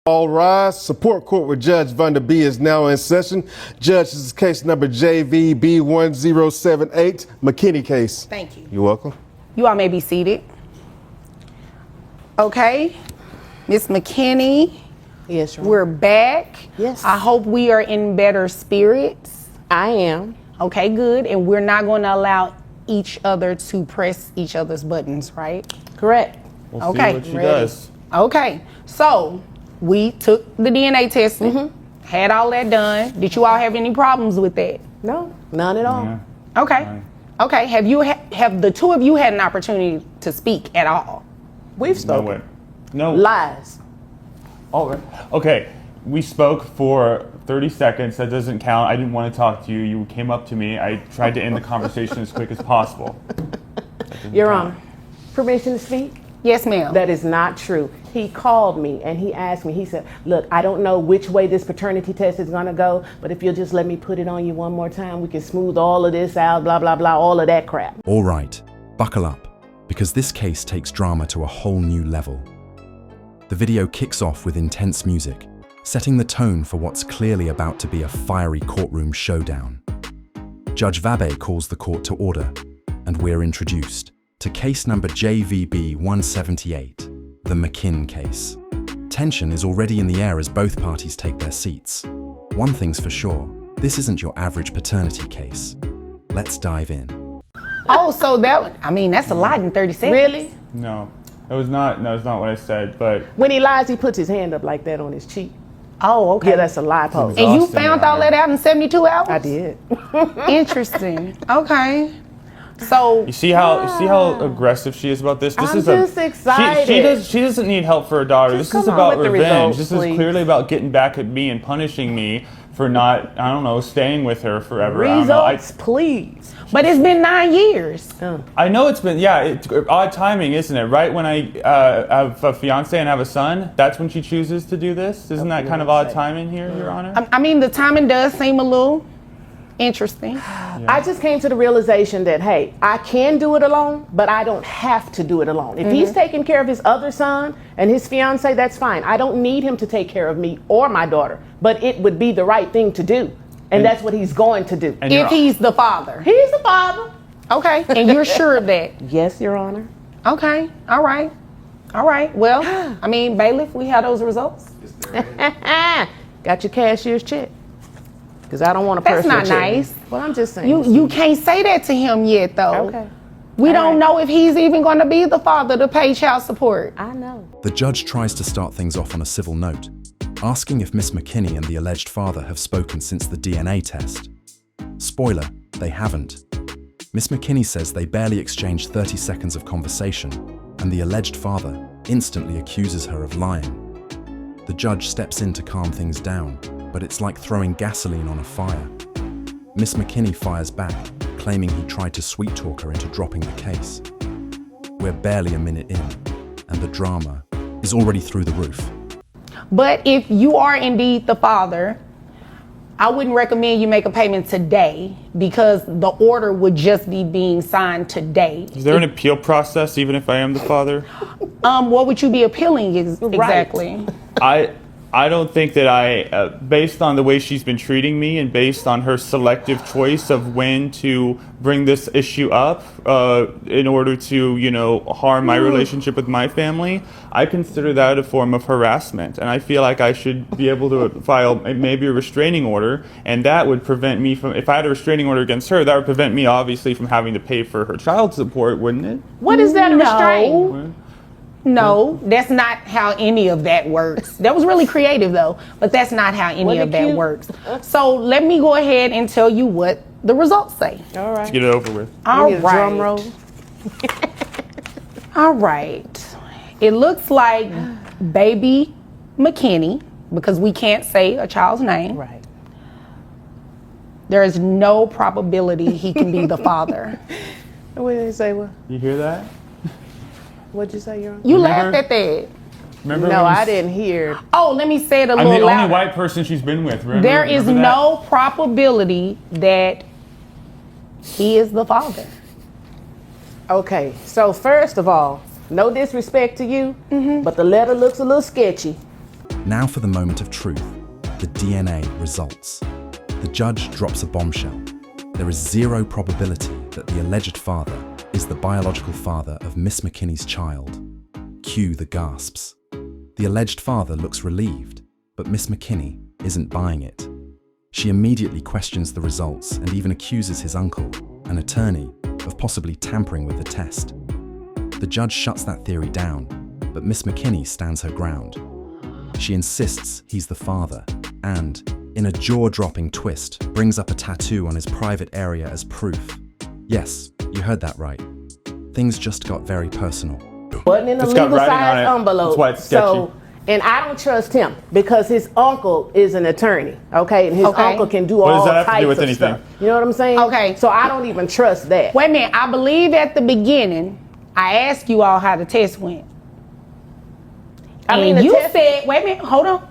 All rise. Support court with Judge Vanda B is now in session. Judge, this is case number JVB1078, McKinney case. Thank you. You're welcome. You all may be seated. Okay, Ms. McKinney. Yes, We're back. Yes. I hope we are in better spirits. I am. Okay, good. And we're not going to allow each other to press each other's buttons, right? Correct. We'll Okay, see what she ready. does. Okay, so we took the DNA testing, had all that done. Did you all have any problems with that? No, none at all. Yeah. Okay. Fine. Okay. Have the two of you had an opportunity to speak at all? We've No spoken. way. No. Lies. All right. Okay. We spoke for 30 seconds. That doesn't count. I didn't want to talk to you. You came up to me. I tried to end the conversation as quick as possible. Your Honor, permission to speak? Yes, ma'am. That is not true. He called me and he asked me, he said, look, I don't know which way this paternity test is gonna go, but if you'll just let me put it on you one more time, we can smooth all of this out, blah, blah, blah, all of that crap. All right, buckle up, because this case takes drama to a whole new level. The video kicks off with intense music, setting the tone for what's clearly about to be a fiery courtroom showdown. Judge Vabe calls the court to order, and we're introduced to case number JVB1078, the McKinn case. Tension is already in the air as both parties take their seats. One thing's for sure, this isn't your average paternity case. Let's dive in. Oh, so that's a lot in 30 seconds. Really? No. That's not what I said, but When he lies, he puts his hand up like that on his cheek. Oh, okay. Yeah, that's a lie pose. And you Exhausting, found Your all that out in 72 hours? I did. Interesting. Okay. So you see how aggressive she is about this? This I'm is just excited. She doesn't need help for her daughter. Just This is come on about with the revenge. results, This please. is clearly about getting back at me and punishing me for not, I don't know, staying with her forever. I don't know. Results, please. but it's been 9 years. I know it's been, it's odd timing, isn't it? Right when I have a fiance and have a son, that's when she chooses to do this? Isn't that kind of odd timing here, Your Honor? I mean, the timing does seem a little interesting. I just came to the realization that, hey, I can do it alone, but I don't have to do it alone. If he's taking care of his other son and his fiance, that's fine. I don't need him to take care of me or my daughter, but it would be the right thing to do. And that's what he's going to do. And If he's the father. He's the father. Okay. And you're sure of that? Yes, Your Honor. Okay. All right. All right. Well, I mean, bailiff, we have those results. Got your cashier's check. Because I don't want a That's personal not check. nice. Well, I'm just saying. You can't say that to him yet, though. Okay. We All don't right. know if he's even going to be the father to pay child support. I know. The judge tries to start things off on a civil note, asking if Miss McKinney and the alleged father have spoken since the DNA test. Spoiler, they haven't. Miss McKinney says they barely exchanged 30 seconds of conversation, and the alleged father instantly accuses her of lying. The judge steps in to calm things down, but it's like throwing gasoline on a fire. Miss McKinney fires back, claiming he tried to sweet-talk her into dropping the case. We're barely a minute in, and the drama is already through the roof. But if you are indeed the father, I wouldn't recommend you make a payment today because the order would just be being signed today. Is there an appeal process even if I am the father? What would you be appealing exactly? I don't think that based on the way she's been treating me and based on her selective choice of when to bring this issue up in order to, harm my relationship with my family, I consider that a form of harassment. And I feel like I should be able to file maybe a restraining order, and that would prevent me from, if I had a restraining order against her, that would prevent me obviously from having to pay for her child support, wouldn't it? What is that, a restraint? No, that's not how any of that works. That was really creative though, but that's not how any of that works. So let me go ahead and tell you what the results say. All right. Let's get it over with. All We need a drum right. roll. All right. It looks like baby McKinney, because we can't say a child's name. Right. There is no probability he can be the father. What did they say? What? You hear that? What'd you say, Your Honor? You Remember- laughed at that. Remember No, when I didn't hear. Oh, let me say it a I'm little the louder. only white person she's been with. Remember, There is remember that? no probability that he is the father. Okay, so first of all, no disrespect to you, but the letter looks a little sketchy. Now for the moment of truth, the DNA results. The judge drops a bombshell. There is zero probability that the alleged father is the biological father of Miss McKinney's child. Cue the gasps. The alleged father looks relieved, but Miss McKinney isn't buying it. She immediately questions the results and even accuses his uncle, an attorney, of possibly tampering with the test. The judge shuts that theory down, but Miss McKinney stands her ground. She insists he's the father and, in a jaw-dropping twist, brings up a tattoo on his private area as proof. Yes, you heard that right. Things just got very personal. Wasn't in a It's got legal writing on size it. envelope. That's why it's sketchy. So, and I don't trust him because his uncle is an attorney, okay? And his Okay. uncle can do What all does that have to types do with of anything? stuff. You know what I'm saying? Okay. So I don't even trust that. Wait a minute. I believe at the beginning, I asked you all how the test went. I mean, And the you test- said, wait a minute, hold on.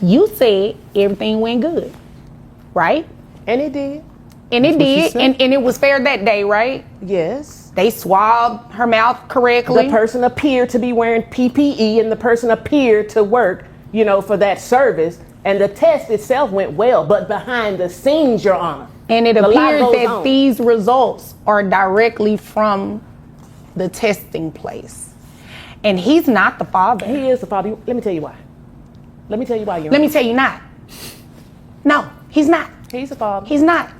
You said everything went good, right? And it did. And it what she did, said. and it was fair that day, right? Yes. They swabbed her mouth correctly. The person appeared to be wearing PPE and the person appeared to work, you know, for that service. And the test itself went well, but behind the scenes, Your Honor. And it a lot appears goes that on. these results are directly from the testing place. And he's not the father. He is the father. Let me tell you why. Let me tell you why, Your Let Honor. me tell you not. No, he's not. He's the father. He's not.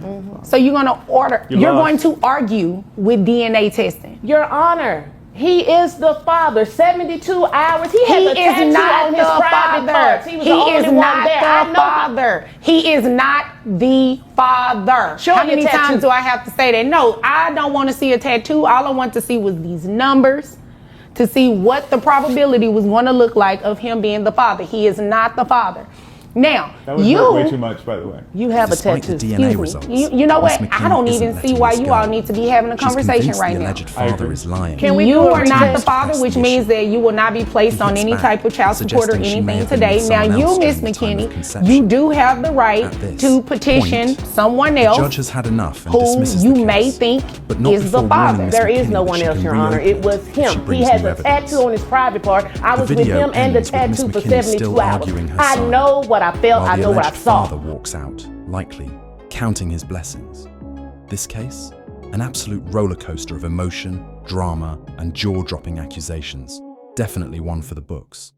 So you're going to you're going lost. to argue with DNA testing. Your Honor, he is the father. 72 hours. He has He a tattoo is not on the his private father. parts. He was the He only is one not there. I the know father. He is not the father. Show How me a many tattoo. times do I have to say that? No, I don't want to see a tattoo. All I want to see was these numbers to see what the probability was going to look like of him being the father. He is not the father. Now, That was way too much, by the way. You have Despite a the tattoo. DNA Excuse me. results, You know Miss what? McKinney I don't isn't even see letting why this you go. all need to be having a She's conversation convinced right the now. alleged I father agree. is lying. Can we You do a are not the retest? father, which means that you will not be placed on hits any back, type of child support or suggesting she may anything have been today. with Now, someone you, else Miss during the time of McKinney, conception. you do have the right At this to petition point, someone The else judge has had enough and who dismisses you the may case, think but not is the before warning father. Miss There is McKinney no that one she else, can Your Honor. reopen It was if she him. He brings has new a evidence. tattoo on his private part. I was with video him and the ends with Miss tattoo for McKinney 72 still hours. arguing her I side, know what I felt. while I the know what I alleged saw. father walks out, likely counting his blessings. This case, an absolute roller coaster of emotion, drama, and jaw-dropping accusations. Definitely one for the books.